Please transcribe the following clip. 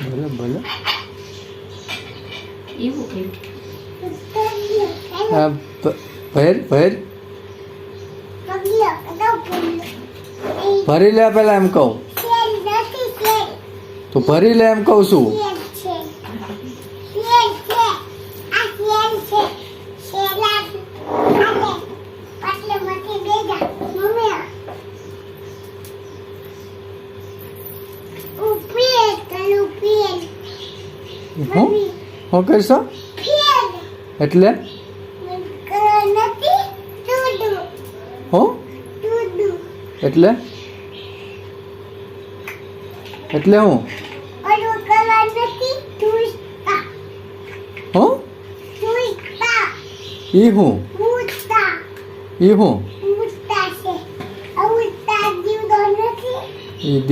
ભલે ભલે એવું કઈ આ ભેર ભેર ભરી લે પેલા એમ કહું તો ભરી લે એમ કહું છું હું કરશો એટલે હું એટલે એટલે હું હું ઈ હું ઈ હું ઈ